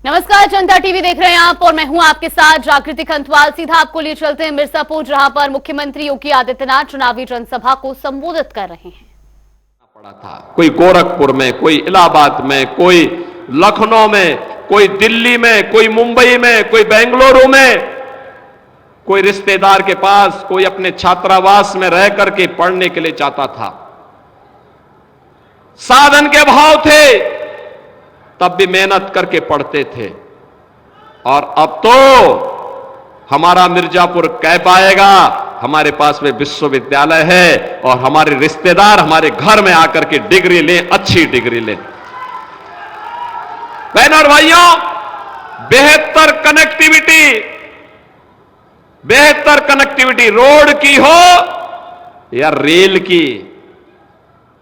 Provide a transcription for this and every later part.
नमस्कार, जनता टीवी देख रहे हैं आप और मैं हूं आपके साथ जागृति खंतवाल। सीधा आपको लिए चलते हैं मिर्जापुर, जहां पर मुख्यमंत्री योगी आदित्यनाथ चुनावी जनसभा को संबोधित कर रहे हैं। पड़ा था कोई गोरखपुर में, कोई इलाहाबाद में, कोई लखनऊ में, कोई दिल्ली में, कोई मुंबई में, कोई बेंगलुरु में, कोई रिश्तेदार के पास, कोई अपने छात्रावास में रह करके पढ़ने के लिए जाता था। साधन के अभाव थे, तब भी मेहनत करके पढ़ते थे। और अब तो हमारा मिर्जापुर कह पाएगा हमारे पास में विश्वविद्यालय है और हमारे रिश्तेदार हमारे घर में आकर के डिग्री लें, अच्छी डिग्री लें। बहनों और भाइयों, बेहतर कनेक्टिविटी रोड की हो या रेल की,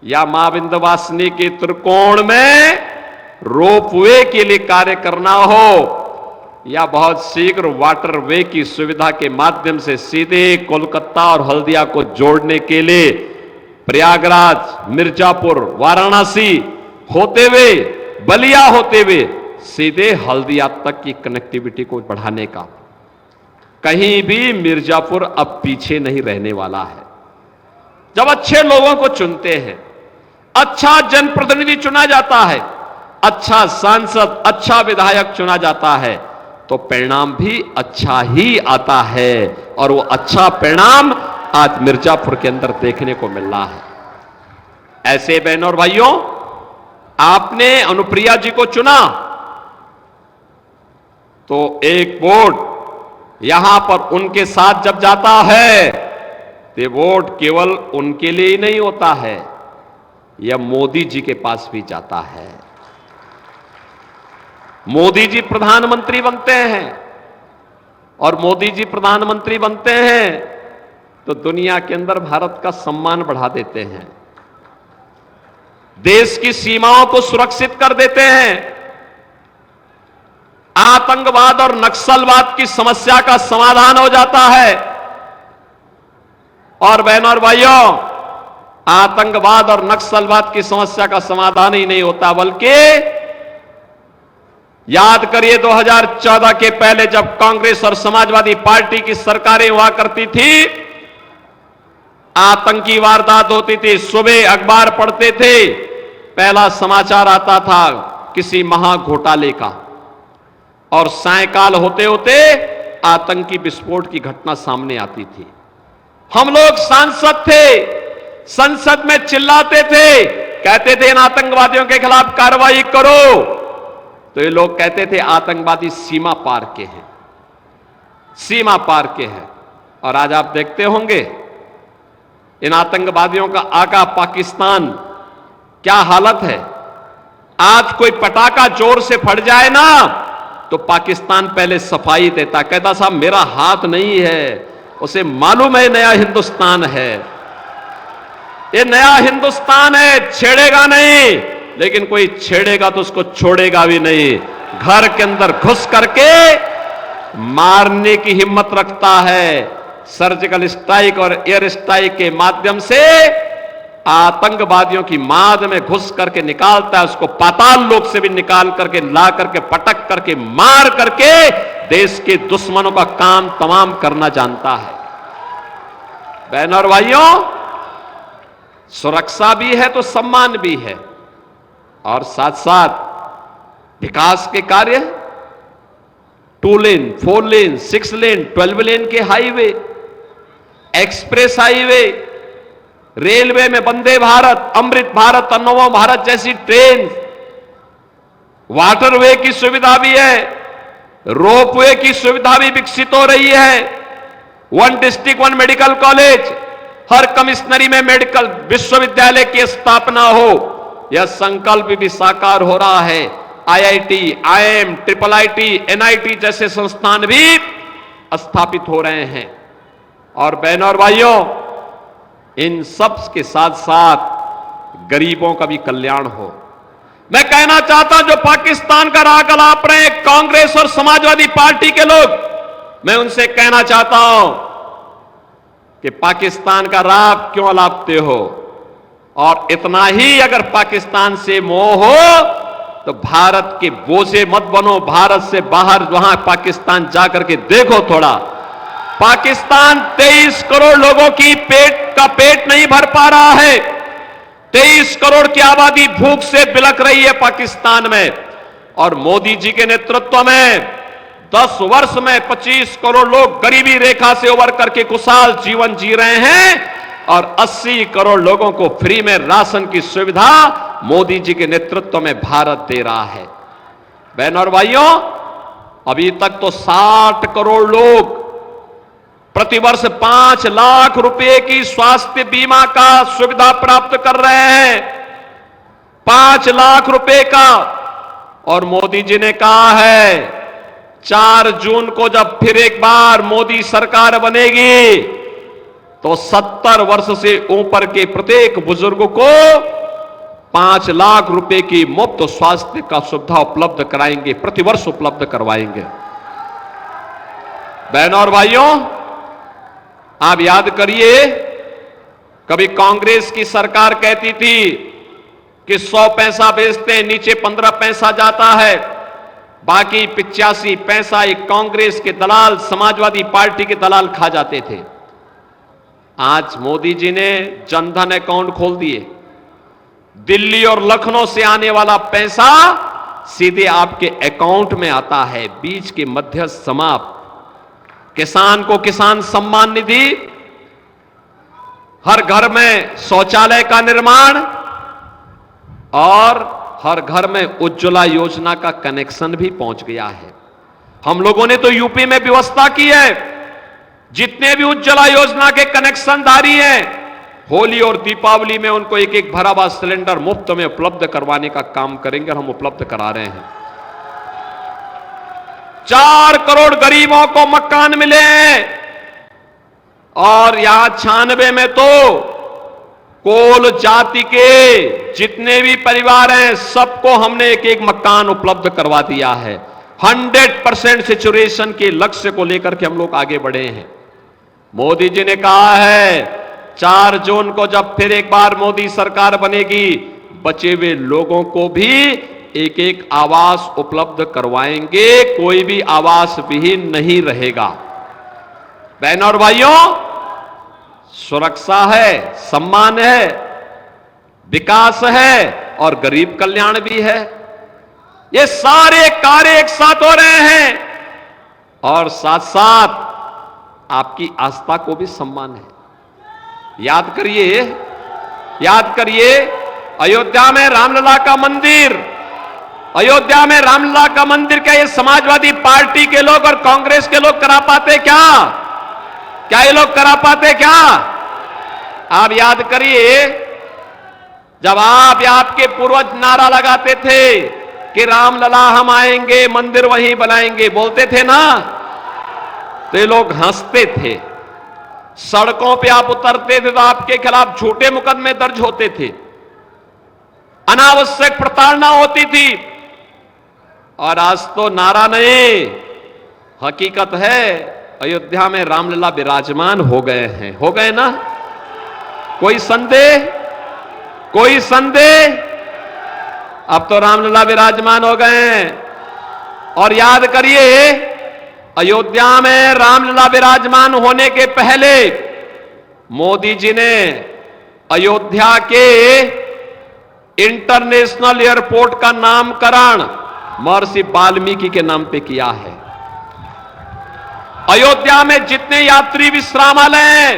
या मां विंध्यवासिनी के त्रिकोण में रोपवे के लिए कार्य करना हो, या बहुत शीघ्र वाटरवे की सुविधा के माध्यम से सीधे कोलकाता और हल्दिया को जोड़ने के लिए प्रयागराज, मिर्जापुर, वाराणसी होते हुए, बलिया होते हुए सीधे हल्दिया तक की कनेक्टिविटी को बढ़ाने का, कहीं भी मिर्जापुर अब पीछे नहीं रहने वाला है। जब अच्छे लोगों को चुनते हैं, अच्छा जनप्रतिनिधि चुना जाता है, अच्छा सांसद, अच्छा विधायक चुना जाता है, तो परिणाम भी अच्छा ही आता है। और वो अच्छा परिणाम आज मिर्जापुर के अंदर देखने को मिल रहा है। ऐसे बहनों और भाइयों, आपने अनुप्रिया जी को चुना तो एक वोट यहां पर उनके साथ जब जाता है तो वोट केवल उनके लिए ही नहीं होता है, यह मोदी जी के पास भी जाता है। मोदी जी प्रधानमंत्री बनते हैं, और मोदी जी प्रधानमंत्री बनते हैं तो दुनिया के अंदर भारत का सम्मान बढ़ा देते हैं, देश की सीमाओं को सुरक्षित कर देते हैं, आतंकवाद और नक्सलवाद की समस्या का समाधान हो जाता है। और बहनों और भाइयों, आतंकवाद और नक्सलवाद की समस्या का समाधान ही नहीं होता, बल्कि याद करिए 2014 के पहले जब कांग्रेस और समाजवादी पार्टी की सरकारें हुआ करती थी, आतंकी वारदात होती थी, सुबह अखबार पढ़ते थे, पहला समाचार आता था किसी महाघोटाले का, और सायंकाल होते होते आतंकी विस्फोट की घटना सामने आती थी। हम लोग सांसद थे, संसद में चिल्लाते थे, कहते थे इन आतंकवादियों के खिलाफ कार्रवाई करो, तो ये लोग कहते थे आतंकवादी सीमा पार के हैं, सीमा पार के हैं। और आज आप देखते होंगे इन आतंकवादियों का आका पाकिस्तान क्या हालत है। आज कोई पटाखा जोर से फट जाए ना तो पाकिस्तान पहले सफाई देता, कहता साहब मेरा हाथ नहीं है, उसे मालूम है नया हिंदुस्तान है, ये नया हिंदुस्तान है, छेड़ेगा नहीं, लेकिन कोई छेड़ेगा तो उसको छोड़ेगा भी नहीं। घर के अंदर घुस करके मारने की हिम्मत रखता है, सर्जिकल स्ट्राइक और एयर स्ट्राइक के माध्यम से आतंकवादियों की माद में घुस करके निकालता है, उसको पाताल लोक से भी निकाल करके ला करके पटक करके मार करके देश के दुश्मनों का काम तमाम करना जानता है। बहनों और भाइयों, सुरक्षा भी है तो सम्मान भी है, और साथ साथ विकास के कार्य, 2 लेन, 4 लेन, 6 लेन, 12 लेन के हाईवे, एक्सप्रेस हाईवे, रेलवे में वंदे भारत, अमृत भारत, अन्नोवा भारत जैसी ट्रेन, वाटरवे की सुविधा भी है, रोपवे की सुविधा भी विकसित हो रही है, 1 डिस्ट्रिक्ट 1 मेडिकल कॉलेज, हर कमिश्नरी में मेडिकल विश्वविद्यालय की स्थापना हो, यह संकल्प भी साकार हो रहा है। IIT, IIM, IIIT, NIT जैसे संस्थान भी स्थापित हो रहे हैं। और बहनों और भाइयों, इन सब के साथ साथ गरीबों का भी कल्याण हो। मैं कहना चाहता हूं जो पाकिस्तान का राग अलाप रहे हैं कांग्रेस और समाजवादी पार्टी के लोग, मैं उनसे कहना चाहता हूं कि पाकिस्तान का राग क्यों अलापते हो, और इतना ही अगर पाकिस्तान से मोह हो तो भारत के बोझे मत बनो। भारत से बाहर वहां पाकिस्तान जाकर के देखो थोड़ा। पाकिस्तान 23 करोड़ लोगों की पेट नहीं भर पा रहा है। 23 करोड़ की आबादी भूख से बिलख रही है पाकिस्तान में, और मोदी जी के नेतृत्व में 10 वर्ष में 25 करोड़ लोग गरीबी रेखा से उबर करके खुशहाल जीवन जी रहे हैं, और 80 करोड़ लोगों को फ्री में राशन की सुविधा मोदी जी के नेतृत्व में भारत दे रहा है। बहनों और भाइयों, अभी तक तो 60 करोड़ लोग प्रतिवर्ष 5 लाख रुपए की स्वास्थ्य बीमा का सुविधा प्राप्त कर रहे हैं। 5 लाख रुपए का। और मोदी जी ने कहा है 4 जून को जब फिर एक बार मोदी सरकार बनेगी तो 70 वर्ष से ऊपर के प्रत्येक बुजुर्ग को 5 लाख रुपए की मुफ्त स्वास्थ्य का सुविधा उपलब्ध कराएंगे, प्रतिवर्ष उपलब्ध करवाएंगे। बहनों और भाइयों, आप याद करिए, कभी कांग्रेस की सरकार कहती थी कि 100 पैसा बेचते नीचे 15 पैसा जाता है, बाकी 85 पैसा एक कांग्रेस के दलाल, समाजवादी पार्टी के दलाल खा जाते थे। आज मोदी जी ने जनधन अकाउंट खोल दिए। दिल्ली और लखनऊ से आने वाला पैसा सीधे आपके अकाउंट में आता है, बीच के मध्यस्थ समाप्त। किसान को किसान सम्मान निधि, हर घर में शौचालय का निर्माण, और हर घर में उज्ज्वला योजना का कनेक्शन भी पहुंच गया है। हम लोगों ने तो यूपी में व्यवस्था की है, जितने भी उज्ज्वला योजना के कनेक्शनधारी हैं, होली और दीपावली में उनको एक एक भरा हुआ सिलेंडर मुफ्त में उपलब्ध करवाने का काम करेंगे, और हम उपलब्ध करा रहे हैं। 4 करोड़ गरीबों को मकान मिले हैं, और यहां 96 में तो कोल जाति के जितने भी परिवार हैं सबको हमने एक एक मकान उपलब्ध करवा दिया है। 100% सैचुरेशन के लक्ष्य को लेकर के हम लोग आगे बढ़े हैं। मोदी जी ने कहा है 4 जून को जब फिर एक बार मोदी सरकार बनेगी, बचे हुए लोगों को भी एक एक आवास उपलब्ध करवाएंगे, कोई भी आवास विहीन नहीं रहेगा। बहनों और भाइयों, सुरक्षा है, सम्मान है, विकास है, और गरीब कल्याण भी है। ये सारे कार्य एक साथ हो रहे हैं, और साथ साथ आपकी आस्था को भी सम्मान है। याद करिए अयोध्या में रामलला का मंदिर, अयोध्या में रामलला का मंदिर क्या ये समाजवादी पार्टी के लोग और कांग्रेस के लोग करा पाते क्या? क्या ये लोग करा पाते क्या? आप याद करिए, जब आपके पूर्वज नारा लगाते थे कि रामलला हम आएंगे, मंदिर वहीं बनाएंगे, बोलते थे ना, तो ये लोग हंसते थे। सड़कों पे आप उतरते थे तो आपके खिलाफ झूठे मुकदमे दर्ज होते थे, अनावश्यक प्रताड़ना होती थी। और आज तो नारा नहीं, हकीकत है, अयोध्या में रामलला विराजमान हो गए हैं। हो गए ना? कोई संदेह? कोई संदेह? अब तो रामलला विराजमान हो गए हैं। और याद करिए, अयोध्या में रामलला विराजमान होने के पहले मोदी जी ने अयोध्या के इंटरनेशनल एयरपोर्ट का नामकरण महर्षि वाल्मीकि के नाम पे किया है। अयोध्या में जितने यात्री विश्रामालय हैं,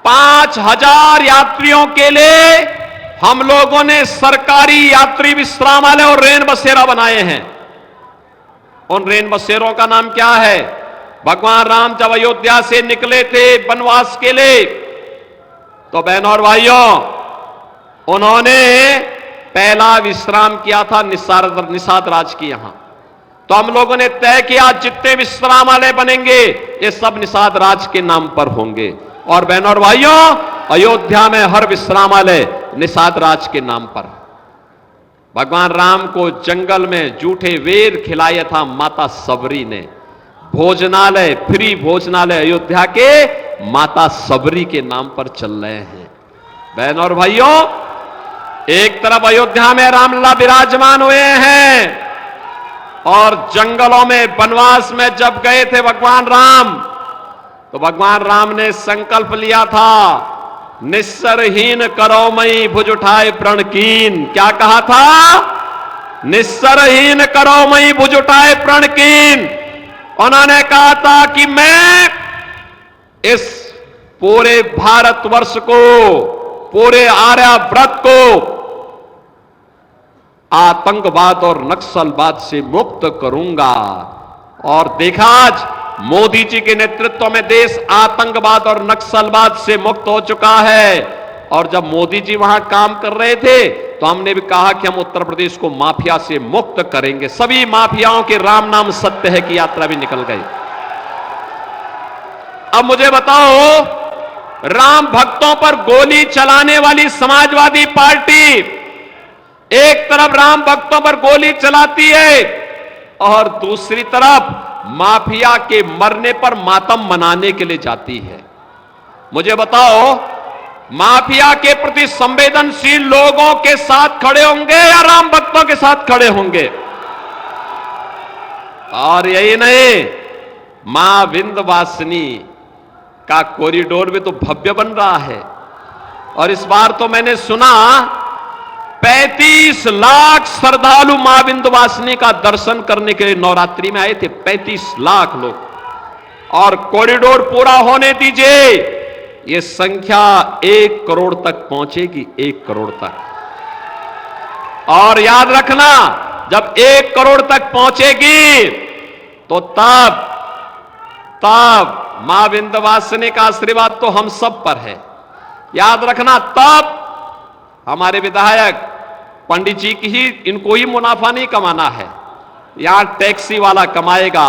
5000 यात्रियों के लिए हम लोगों ने सरकारी यात्री विश्रामालय और रेन बसेरा बनाए हैं। उन रेन बसेरों का नाम क्या है? भगवान राम जब अयोध्या से निकले थे वनवास के लिए, तो बहनों और भाइयों, उन्होंने पहला विश्राम किया था निषाद राज की यहां। तो हम लोगों ने तय किया जितने विश्रामालय बनेंगे ये सब निषाद राज के नाम पर होंगे। और बहनों और भाइयों, अयोध्या में हर विश्रामालय निषाद राज के नाम पर। भगवान राम को जंगल में जूठे वेर खिलाया था माता सबरी ने। भोजनालय, फ्री भोजनालय अयोध्या के माता सबरी के नाम पर चल रहे हैं। बहनों और भाइयों, एक तरफ अयोध्या में रामलला विराजमान हुए हैं और जंगलों में वनवास में जब गए थे भगवान राम, तो भगवान राम ने संकल्प लिया था, निस्सरहीन करो मई भुज उठाए प्रण कीन। क्या कहा था? निस्सरहीन करो मई भुज उठाए प्रण कीन। उन्होंने कहा था कि मैं इस पूरे भारतवर्ष को, पूरे आर्यावर्त को आतंकवाद और नक्सलवाद से मुक्त करूंगा। और देखा आज मोदी जी के नेतृत्व में देश आतंकवाद और नक्सलवाद से मुक्त हो चुका है। और जब मोदी जी वहां काम कर रहे थे तो हमने भी कहा कि हम उत्तर प्रदेश को माफिया से मुक्त करेंगे। सभी माफियाओं के राम नाम सत्य है की यात्रा भी निकल गई। अब मुझे बताओ, राम भक्तों पर गोली चलाने वाली समाजवादी पार्टी एक तरफ राम भक्तों पर गोली चलाती है और दूसरी तरफ माफिया के मरने पर मातम मनाने के लिए जाती है। मुझे बताओ, माफिया के प्रति संवेदनशील लोगों के साथ खड़े होंगे या राम भक्तों के साथ खड़े होंगे? और यही नहीं, मां विंध्यवासिनी का कॉरिडोर भी तो भव्य बन रहा है। और इस बार तो मैंने सुना 35 लाख श्रद्धालु मां विंध्यवासिनी का दर्शन करने के लिए नवरात्रि में आए थे। 35 लाख लोग। और कॉरिडोर पूरा होने दीजिए, यह संख्या 1 करोड़ तक पहुंचेगी। 1 करोड़ तक। और याद रखना, जब 1 करोड़ तक पहुंचेगी तो तब मां विंध्यवासिनी का आशीर्वाद तो हम सब पर है। याद रखना, तब हमारे विधायक पंडित जी की ही, इनको ही मुनाफा नहीं कमाना है। यहां टैक्सी वाला कमाएगा,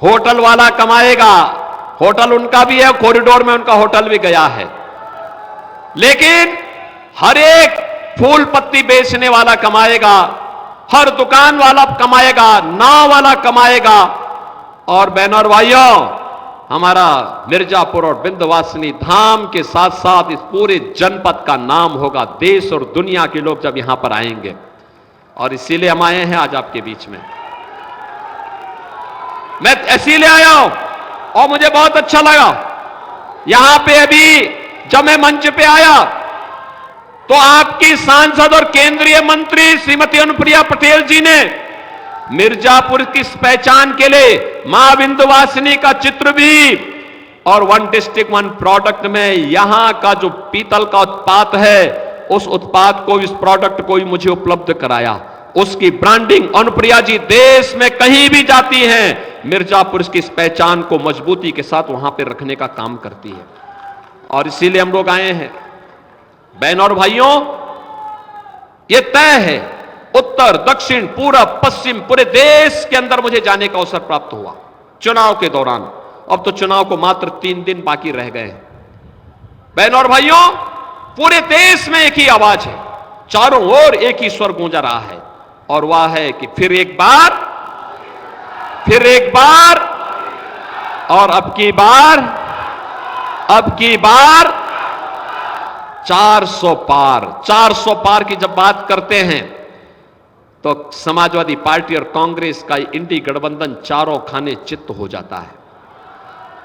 होटल वाला कमाएगा। होटल उनका भी है, कॉरिडोर में उनका होटल भी गया है। लेकिन हर एक फूल पत्ती बेचने वाला कमाएगा, हर दुकान वाला कमाएगा, नाव वाला कमाएगा। और बहनों और भाइयों, हमारा मिर्जापुर और विंध्यवासिनी धाम के साथ साथ इस पूरे जनपद का नाम होगा। देश और दुनिया के लोग जब यहां पर आएंगे, और इसीलिए हम आए हैं आज आपके बीच में। मैं इसीलिए आया हूं और मुझे बहुत अच्छा लगा। यहां पे अभी जब मैं मंच पे आया तो आपकी सांसद और केंद्रीय मंत्री श्रीमती अनुप्रिया पटेल जी ने मिर्जापुर की पहचान के लिए मां विंध्यवासिनी का चित्र भी और 1 डिस्ट्रिक्ट 1 प्रोडक्ट में यहां का जो पीतल का उत्पाद है, उस उत्पाद को, इस प्रोडक्ट को भी मुझे उपलब्ध कराया। उसकी ब्रांडिंग अनुप्रिया जी देश में कहीं भी जाती हैं, मिर्जापुर की इस पहचान को मजबूती के साथ वहां पर रखने का काम करती है। और इसीलिए हम लोग आए हैं। बहनों और भाइयों, यह तय है, उत्तर, दक्षिण, पूरब, पश्चिम, पूरे देश के अंदर मुझे जाने का अवसर प्राप्त हुआ चुनाव के दौरान। अब तो चुनाव को मात्र 3 दिन बाकी रह गए हैं। बहनों और भाइयों, पूरे देश में एक ही आवाज है, चारों ओर एक ही स्वर गूंजा रहा है, और वह है कि फिर एक बार और अब की बार 400 पार की जब बात करते हैं तो समाजवादी पार्टी और कांग्रेस का इंडी गठबंधन चारों खाने चित्त हो जाता है।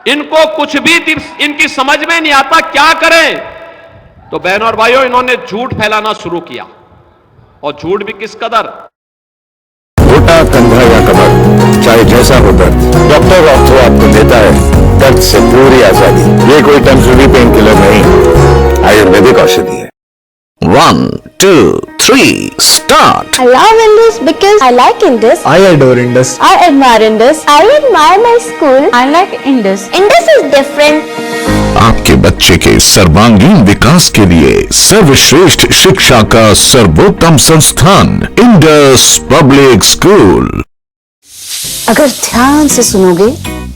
इनको कुछ भी इनकी समझ में नहीं आता क्या करें। तो बहनों और भाइयों, इन्होंने झूठ फैलाना शुरू किया, और झूठ भी किस कदर। घोटा, कंधा या कमर, चाहे जैसा हो दर्द, डॉक्टर ऑर्थो आपको देता है दर्द से पूरी आजादी। ये कोई टेम्पररी पेन किलर नहीं, आयुर्वेदिक औषधि है। 1, 2, 3, start! I love Indus because I like Indus. I adore Indus. I admire Indus. I admire my school. I like Indus. Indus is different. आपके बच्चे के सर्वांगीण विकास के लिए सर्वश्रेष्ठ शिक्षा का सर्वोत्तम संस्थान इंडस पब्लिक स्कूल। अगर ध्यान से सुनोगे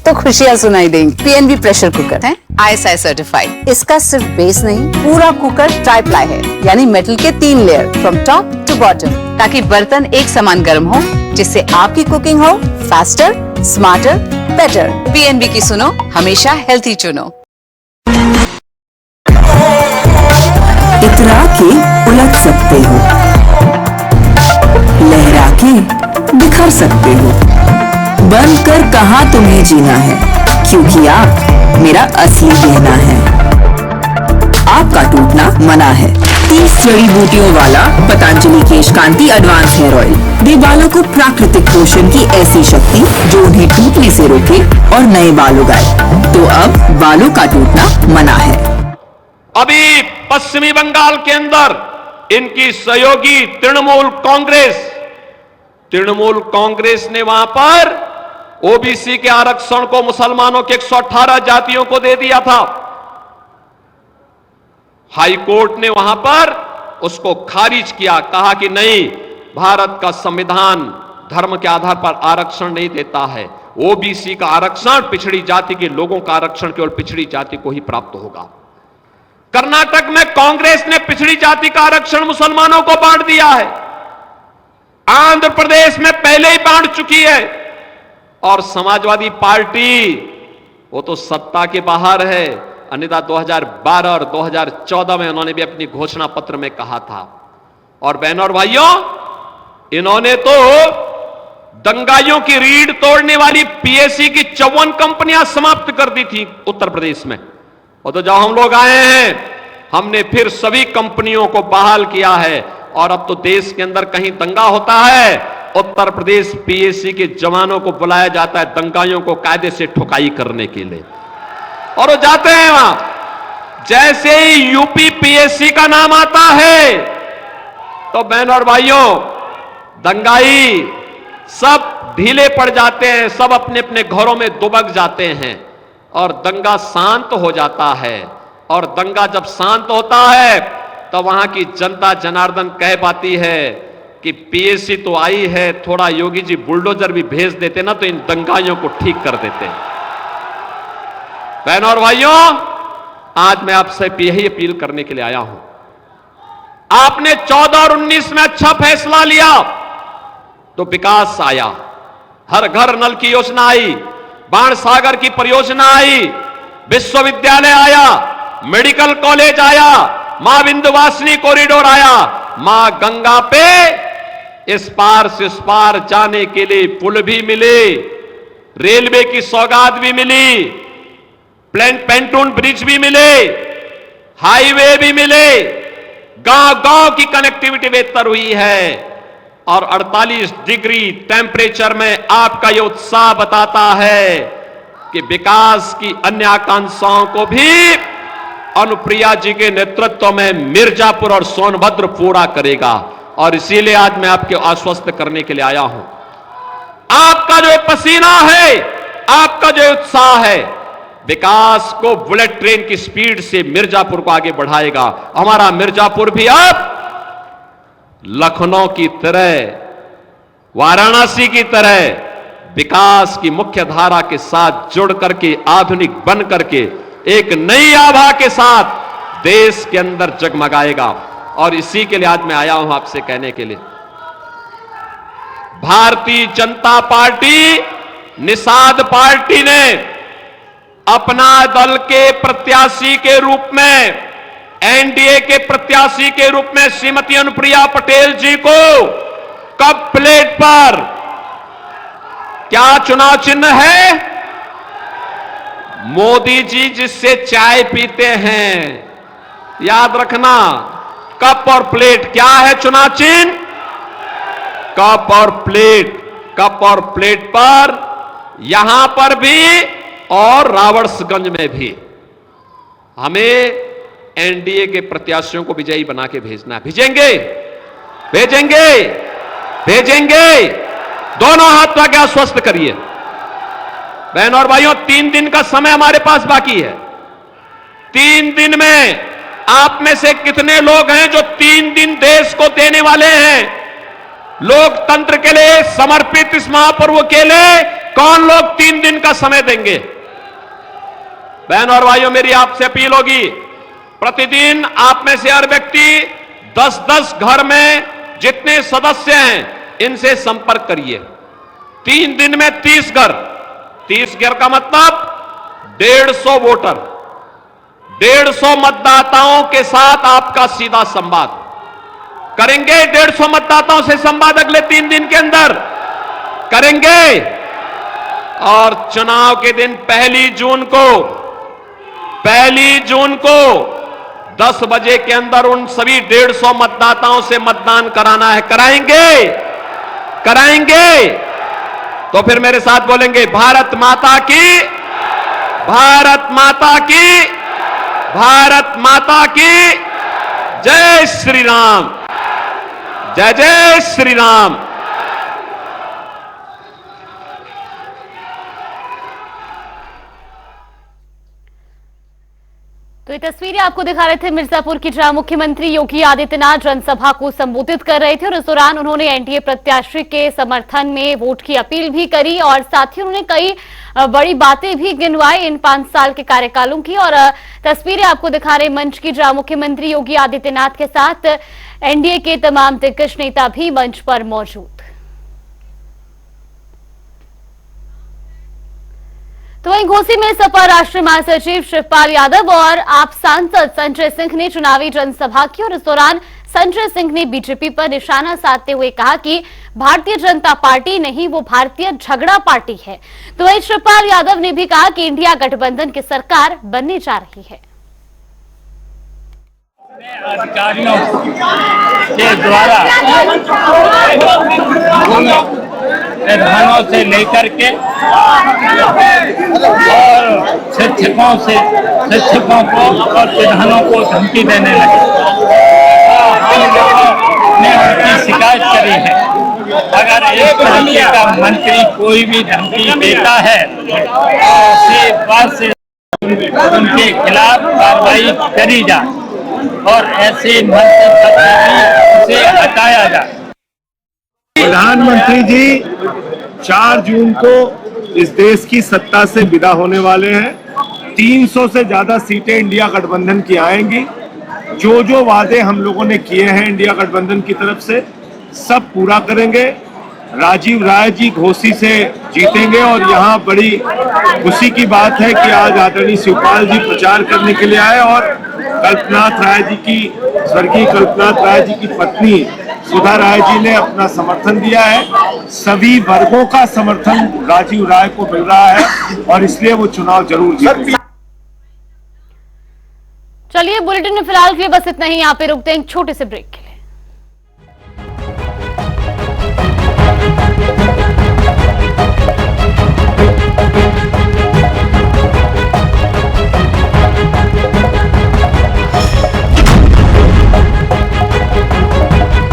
तो खुशियां सुनाई देंगी। पीएनबी प्रेशर कुकर है ISI सर्टिफाइड। इसका सिर्फ बेस नहीं, पूरा कुकर ट्राई प्लाई है, यानी मेटल के 3 layer from top to bottom, ताकि बर्तन एक समान गर्म हो, जिससे आपकी कुकिंग हो फास्टर, स्मार्टर, बेटर। पीएनबी की सुनो, हमेशा हेल्थी चुनो। इतरा के उलट सकते हो, लहरा के बिखर सकते हो, बनकर कहां तुम्हें जीना है, क्योंकि आप मेरा असली गहना है। आपका टूटना मना है। 30 जड़ी बूटियों वाला पतंजलि केश कांति एडवांस हेयर ऑयल दे बालों को प्राकृतिक पोषण की ऐसी शक्ति जो उन्हें टूटने से रोके और नए बाल उगाए। तो अब बालों का टूटना मना है। अभी पश्चिमी बंगाल के अंदर इनकी सहयोगी तृणमूल कांग्रेस ने वहां पर ओबीसी के आरक्षण को मुसलमानों के 118 जातियों को दे दिया था। हाई कोर्ट ने वहां पर उसको खारिज किया, कहा कि नहीं, भारत का संविधान धर्म के आधार पर आरक्षण नहीं देता है। ओबीसी का आरक्षण, पिछड़ी जाति के लोगों का आरक्षण केवल पिछड़ी जाति को ही प्राप्त होगा। कर्नाटक में कांग्रेस ने पिछड़ी जाति का आरक्षण मुसलमानों को बांट दिया है। आंध्र प्रदेश में पहले ही बांट चुकी है। और समाजवादी पार्टी वो तो सत्ता के बाहर है। अन्यथा 2012 और 2014 में उन्होंने भी अपनी घोषणा पत्र में कहा था। और बहनों और भाइयों, इन्होंने तो दंगाइयों की रीढ़ तोड़ने वाली पीएससी की 54 कंपनियां समाप्त कर दी थी उत्तर प्रदेश में। और तो जब हम लोग आए हैं, हमने फिर सभी कंपनियों को बहाल किया है। और अब तो देश के अंदर कहीं दंगा होता है, उत्तर प्रदेश पीएससी के जवानों को बुलाया जाता है दंगाइयों को कायदे से ठुकाई करने के लिए, और वो जाते हैं वहां। जैसे ही यूपी पीएससी का नाम आता है तो बहनों और भाइयों, दंगाई सब ढीले पड़ जाते हैं, सब अपने अपने घरों में दुबक जाते हैं और दंगा शांत हो जाता है। और दंगा जब शांत होता है तो वहां की जनता जनार्दन कह पाती है कि पीएससी तो आई है, थोड़ा योगी जी बुलडोजर भी भेज देते ना तो इन दंगाइयों को ठीक कर देते। बहनों और भाइयों, आज मैं आपसे यही अपील करने के लिए आया हूं। आपने 14 और 19 में अच्छा फैसला लिया तो विकास आया, हर घर नल की योजना आई, बाण सागर की परियोजना आई, विश्वविद्यालय आया, मेडिकल कॉलेज आया, मां विंध्यवासिनी कॉरिडोर आया, मां गंगा पे इस पार से उस पार जाने के लिए पुल भी मिले, रेलवे की सौगात भी मिली, पेंटून ब्रिज भी मिले, हाईवे भी मिले, गांव गांव की कनेक्टिविटी बेहतर हुई है। और 48 डिग्री टेम्परेचर में आपका यह उत्साह बताता है कि विकास की अन्य आकांक्षाओं को भी अनुप्रिया जी के नेतृत्व में मिर्जापुर और सोनभद्र पूरा करेगा। और इसीलिए आज मैं आपको आश्वस्त करने के लिए आया हूं। आपका जो पसीना है, आपका जो उत्साह है, विकास को बुलेट ट्रेन की स्पीड से मिर्जापुर को आगे बढ़ाएगा। हमारा मिर्जापुर भी अब लखनऊ की तरह, वाराणसी की तरह विकास की मुख्य धारा के साथ जुड़ करके, आधुनिक बन करके, एक नई आभा के साथ देश के अंदर जगमगाएगा। और इसी के लिए आज मैं आया हूं आपसे कहने के लिए, भारतीय जनता पार्टी, निषाद पार्टी ने अपना दल के प्रत्याशी के रूप में, एनडीए के प्रत्याशी के रूप में श्रीमती अनुप्रिया पटेल जी को कप प्लेट पर क्या चुनाव चिन्ह है? मोदी जी जिससे चाय पीते हैं, याद रखना, कप और प्लेट क्या है चुनाव चिन्ह? कप और प्लेट। कप और प्लेट पर यहां पर भी और रावड़सगंज में भी हमें एनडीए के प्रत्याशियों को विजयी बना के भेजना है। भेजेंगे, भेजेंगे, भेजेंगे। दोनों हाथ लगा आश्वस्त करिए। बहनों और भाइयों, 3 दिन का समय हमारे पास बाकी है। 3 दिन में आप में से कितने लोग हैं जो 3 दिन देश को देने वाले हैं? लोकतंत्र के लिए समर्पित इस महापर्व के लिए कौन लोग 3 दिन का समय देंगे? बहनों और भाइयों, मेरी आपसे अपील होगी, प्रतिदिन आप में से हर व्यक्ति 10-10 घर में जितने सदस्य हैं इनसे संपर्क करिए। 3 दिन में 30 घर, 30 घर का मतलब 150 वोटर, 150 मतदाताओं के साथ आपका सीधा संवाद करेंगे। 150 मतदाताओं से संवाद अगले 3 दिन के अंदर करेंगे और चुनाव के दिन पहली जून को 10 बजे के अंदर उन सभी 150 मतदाताओं से मतदान कराना है। कराएंगे तो फिर मेरे साथ बोलेंगे, भारत माता की, भारत माता की, भारत माता की जय श्री राम, जय जय श्री राम। तो ये तस्वीरें आपको दिखा रहे थे मिर्जापुर की, जहां मुख्यमंत्री योगी आदित्यनाथ जनसभा को संबोधित कर रहे थे और इस दौरान उन्होंने एनडीए प्रत्याशी के समर्थन में वोट की अपील भी करी और साथ ही उन्होंने कई बड़ी बातें भी गिनवाई इन 5 साल के कार्यकालों की। और तस्वीरें आपको दिखा रहे मंच की, जहां मुख्यमंत्री योगी आदित्यनाथ के साथ एनडीए के तमाम दिग्गज नेता भी मंच पर मौजूद। तो वहीं घोसी में सपा राष्ट्रीय महासचिव शिवपाल यादव और आप सांसद संजय सिंह ने चुनावी जनसभा की और इस दौरान संजय सिंह ने बीजेपी पर निशाना साधते हुए कहा कि भारतीय जनता पार्टी नहीं, वो भारतीय झगड़ा पार्टी है। तो वहीं शिवपाल यादव ने भी कहा कि इंडिया गठबंधन की सरकार बनने जा रही है। अधिकारियों के द्वारा प्रधानों से लेकर के और शिक्षकों को और प्रधानों को धमकी देने लगे। हम लोगों ने उनकी शिकायत करी है। अगर इस तरीके का मंत्री कोई भी धमकी देता है तो उनके खिलाफ कार्रवाई करी जाए और ऐसे मंत्री से हटाया जाए। प्रधानमंत्री जी 4 जून को इस देश की सत्ता से विदा होने वाले हैं। 300 से ज्यादा सीटें इंडिया गठबंधन की आएंगी। जो जो वादे हम लोगों ने किए हैं इंडिया गठबंधन की तरफ से सब पूरा करेंगे। राजीव राय जी घोसी से जीतेंगे और यहाँ बड़ी खुशी की बात है कि आज आदरणीय शिवपाल जी प्रचार करने के लिए आए और कल्पनाथ राय जी की, स्वर्गीय कल्पनाथ राय जी की पत्नी सुधा राय जी ने अपना समर्थन दिया है। सभी वर्गों का समर्थन राजीव राय को मिल रहा है और इसलिए वो चुनाव जरूर जीतेंगे। चलिए बुलेटिन में फिलहाल के लिए बस इतना ही। यहाँ पे रुकते हैं एक छोटे से ब्रेक के लिए।